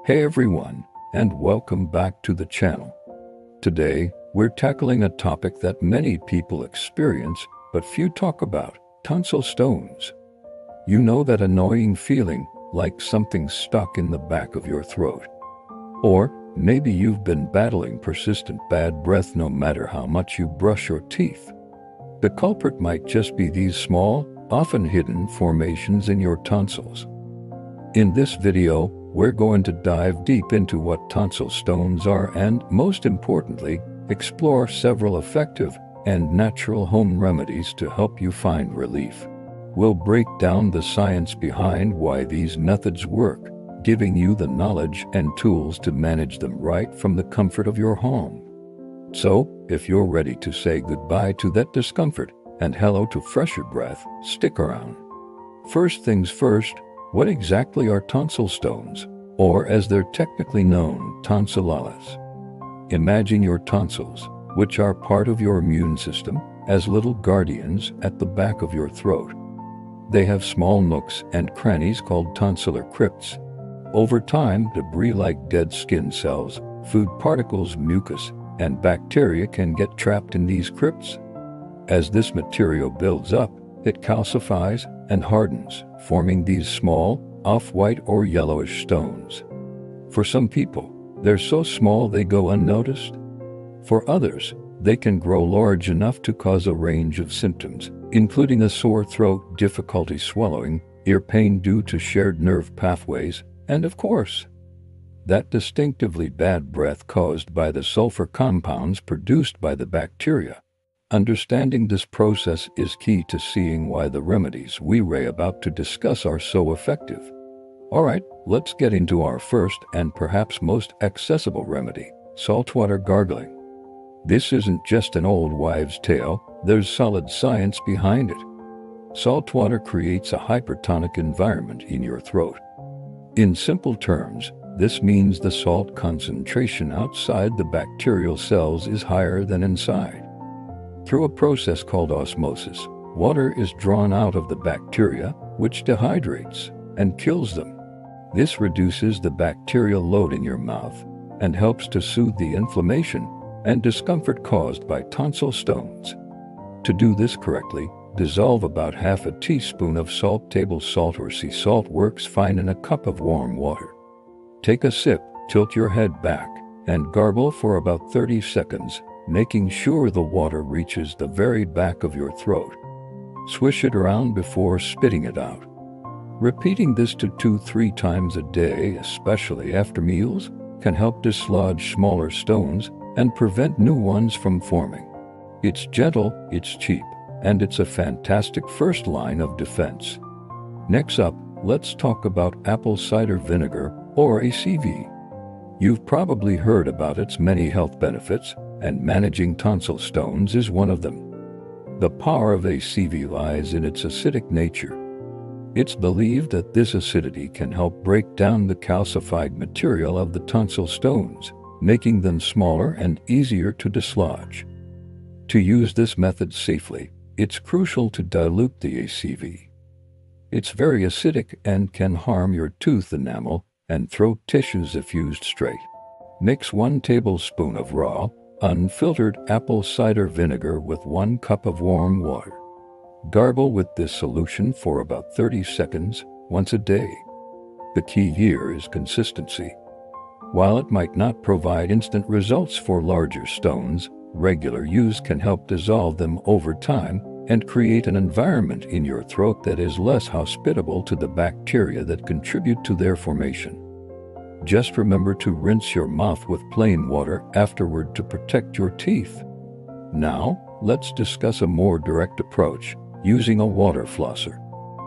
Hey everyone, and welcome back to the channel. Today, we're tackling a topic that many people experience, but few talk about: tonsil stones. You know that annoying feeling, like something's stuck in the back of your throat. Or maybe you've been battling persistent bad breath no matter how much you brush your teeth. The culprit might just be these small, often hidden formations in your tonsils. In this video, we're going to dive deep into what tonsil stones are and, most importantly, explore several effective and natural home remedies to help you find relief. We'll break down the science behind why these methods work, giving you the knowledge and tools to manage them right from the comfort of your home. So, if you're ready to say goodbye to that discomfort and hello to fresher breath, stick around. First things first, what exactly are tonsil stones, or as they're technically known, tonsillitis? Imagine your tonsils, which are part of your immune system, as little guardians at the back of your throat. They have small nooks and crannies called tonsillar crypts. Over time, debris like dead skin cells, food particles, mucus, and bacteria can get trapped in these crypts. As this material builds up, it calcifies and hardens, forming these small, off-white or yellowish stones. For some people, they're so small they go unnoticed. For others, they can grow large enough to cause a range of symptoms, including a sore throat, difficulty swallowing, ear pain due to shared nerve pathways, and of course, that distinctively bad breath caused by the sulfur compounds produced by the bacteria. Understanding this process is key to seeing why the remedies we're about to discuss are so effective. Alright, let's get into our first and perhaps most accessible remedy: saltwater gargling. This isn't just an old wives' tale, there's solid science behind it. Saltwater creates a hypertonic environment in your throat. In simple terms, this means the salt concentration outside the bacterial cells is higher than inside. Through a process called osmosis, water is drawn out of the bacteria, which dehydrates and kills them. This reduces the bacterial load in your mouth and helps to soothe the inflammation and discomfort caused by tonsil stones. To do this correctly, dissolve about half a teaspoon of salt. Table salt or sea salt works fine in a cup of warm water. Take a sip, tilt your head back, and gargle for about 30 seconds, making sure the water reaches the very back of your throat. Swish it around before spitting it out. Repeating this 2-3 times a day, especially after meals, can help dislodge smaller stones and prevent new ones from forming. It's gentle, it's cheap, and it's a fantastic first line of defense. Next up, let's talk about apple cider vinegar, or ACV. You've probably heard about its many health benefits, and managing tonsil stones is one of them. The power of ACV lies in its acidic nature. It's believed that this acidity can help break down the calcified material of the tonsil stones, making them smaller and easier to dislodge. To use this method safely, it's crucial to dilute the ACV. It's very acidic and can harm your tooth enamel and throat tissues if used straight. Mix 1 tablespoon of raw, unfiltered apple cider vinegar with 1 cup of warm water. Gargle with this solution for about 30 seconds, once a day. The key here is consistency. While it might not provide instant results for larger stones, regular use can help dissolve them over time and create an environment in your throat that is less hospitable to the bacteria that contribute to their formation. Just remember to rinse your mouth with plain water afterward to protect your teeth. Now, let's discuss a more direct approach, using a water flosser.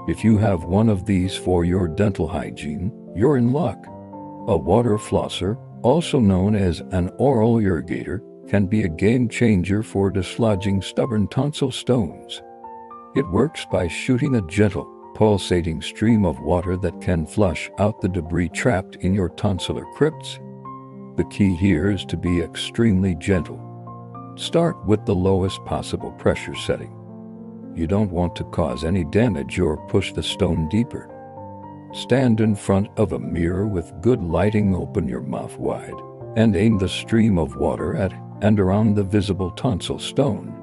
If you have one of these for your dental hygiene, you're in luck. A water flosser, also known as an oral irrigator, can be a game changer for dislodging stubborn tonsil stones. It works by shooting a gentle, pulsating stream of water that can flush out the debris trapped in your tonsillar crypts. The key here is to be extremely gentle. Start with the lowest possible pressure setting. You don't want to cause any damage or push the stone deeper. Stand in front of a mirror with good lighting, open your mouth wide, and aim the stream of water at and around the visible tonsil stone.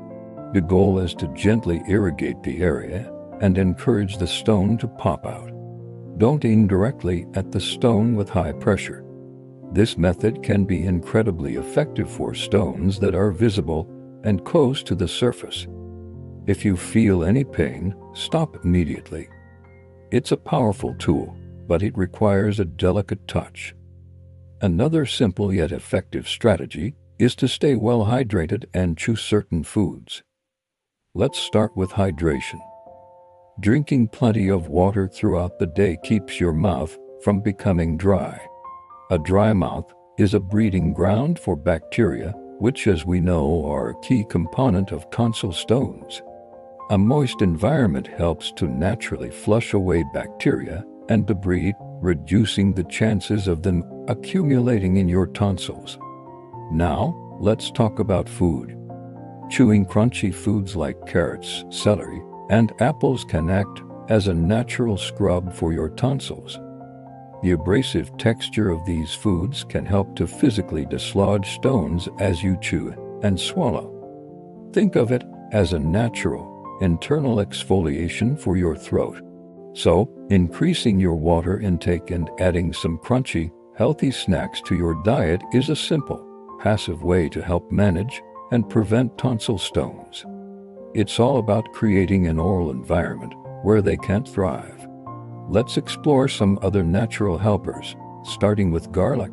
The goal is to gently irrigate the area and encourage the stone to pop out. Don't aim directly at the stone with high pressure. This method can be incredibly effective for stones that are visible and close to the surface. If you feel any pain, stop immediately. It's a powerful tool, but it requires a delicate touch. Another simple yet effective strategy is to stay well hydrated and choose certain foods. Let's start with hydration. Drinking plenty of water throughout the day keeps your mouth from becoming dry. A dry mouth is a breeding ground for bacteria, which, as we know, are a key component of tonsil stones. A moist environment helps to naturally flush away bacteria and debris, reducing the chances of them accumulating in your tonsils. Now, let's talk about food. Chewing crunchy foods like carrots, celery, and apples can act as a natural scrub for your tonsils. The abrasive texture of these foods can help to physically dislodge stones as you chew and swallow. Think of it as a natural, internal exfoliation for your throat. So, increasing your water intake and adding some crunchy, healthy snacks to your diet is a simple, passive way to help manage and prevent tonsil stones. It's all about creating an oral environment where they can thrive. Let's explore some other natural helpers, starting with garlic.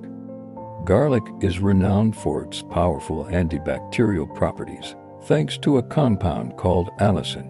Garlic is renowned for its powerful antibacterial properties, thanks to a compound called allicin.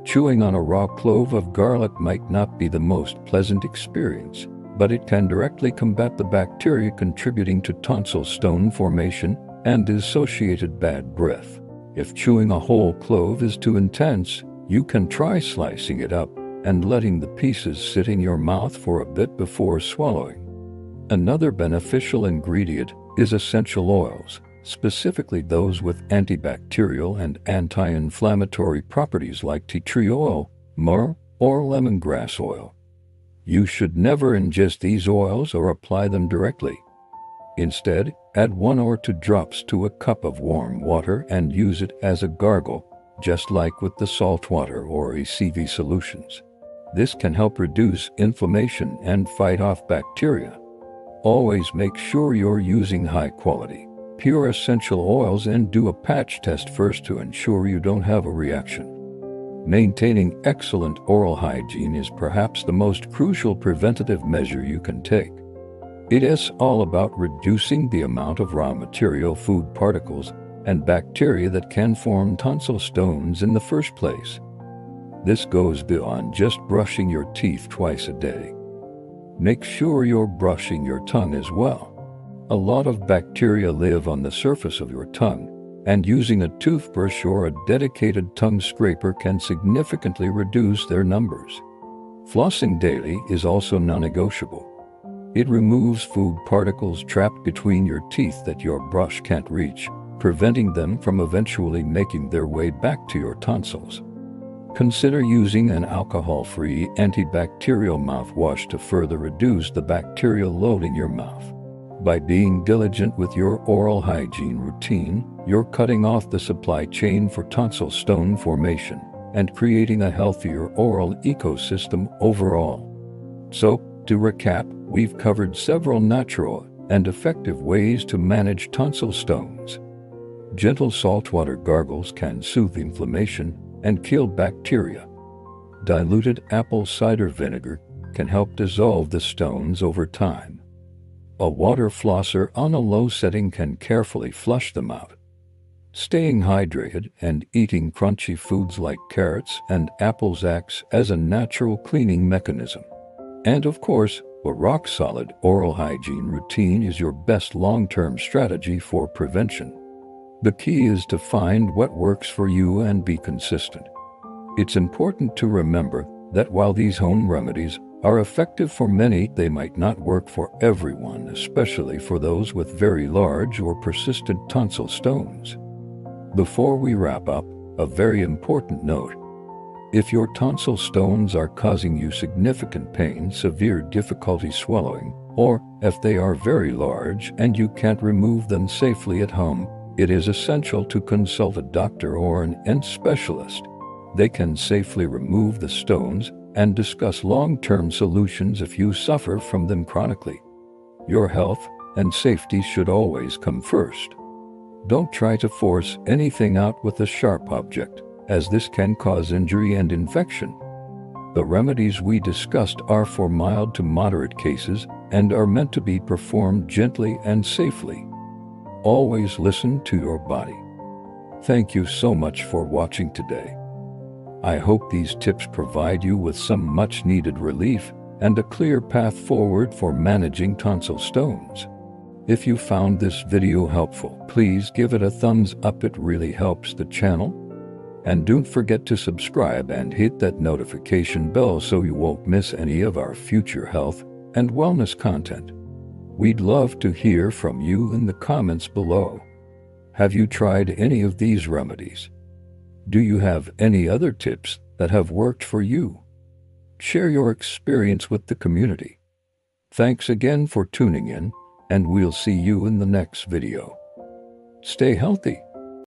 Chewing on a raw clove of garlic might not be the most pleasant experience, but it can directly combat the bacteria contributing to tonsil stone formation and the associated bad breath. If chewing a whole clove is too intense, you can try slicing it up and letting the pieces sit in your mouth for a bit before swallowing. Another beneficial ingredient is essential oils, specifically those with antibacterial and anti-inflammatory properties like tea tree oil, myrrh, or lemongrass oil. You should never ingest these oils or apply them directly. Instead, add 1 or 2 drops to a cup of warm water and use it as a gargle, just like with the saltwater or ACV solutions. This can help reduce inflammation and fight off bacteria. Always make sure you're using high-quality, pure essential oils and do a patch test first to ensure you don't have a reaction. Maintaining excellent oral hygiene is perhaps the most crucial preventative measure you can take. It is all about reducing the amount of raw material, food particles, and bacteria that can form tonsil stones in the first place. This goes beyond just brushing your teeth twice a day. Make sure you're brushing your tongue as well. A lot of bacteria live on the surface of your tongue, and using a toothbrush or a dedicated tongue scraper can significantly reduce their numbers. Flossing daily is also non-negotiable. It removes food particles trapped between your teeth that your brush can't reach, preventing them from eventually making their way back to your tonsils. Consider using an alcohol-free antibacterial mouthwash to further reduce the bacterial load in your mouth. By being diligent with your oral hygiene routine, you're cutting off the supply chain for tonsil stone formation and creating a healthier oral ecosystem overall. So, to recap, we've covered several natural and effective ways to manage tonsil stones. Gentle saltwater gargles can soothe inflammation and kill bacteria. Diluted apple cider vinegar can help dissolve the stones over time. A water flosser on a low setting can carefully flush them out. Staying hydrated and eating crunchy foods like carrots and apples acts as a natural cleaning mechanism. And of course, a rock-solid oral hygiene routine is your best long-term strategy for prevention. The key is to find what works for you and be consistent. It's important to remember that while these home remedies are effective for many, they might not work for everyone, especially for those with very large or persistent tonsil stones. Before we wrap up, a very important note. If your tonsil stones are causing you significant pain, severe difficulty swallowing, or if they are very large and you can't remove them safely at home, it is essential to consult a doctor or an ENT specialist. They can safely remove the stones and discuss long-term solutions if you suffer from them chronically. Your health and safety should always come first. Don't try to force anything out with a sharp object, as this can cause injury and infection. The remedies we discussed are for mild to moderate cases and are meant to be performed gently and safely. Always listen to your body. Thank you so much for watching today. I hope these tips provide you with some much-needed relief and a clear path forward for managing tonsil stones. If you found this video helpful, please give it a thumbs up. It really helps the channel. And don't forget to subscribe and hit that notification bell so you won't miss any of our future health and wellness content. We'd love to hear from you in the comments below. Have you tried any of these remedies? Do you have any other tips that have worked for you? Share your experience with the community. Thanks again for tuning in, and we'll see you in the next video. Stay healthy.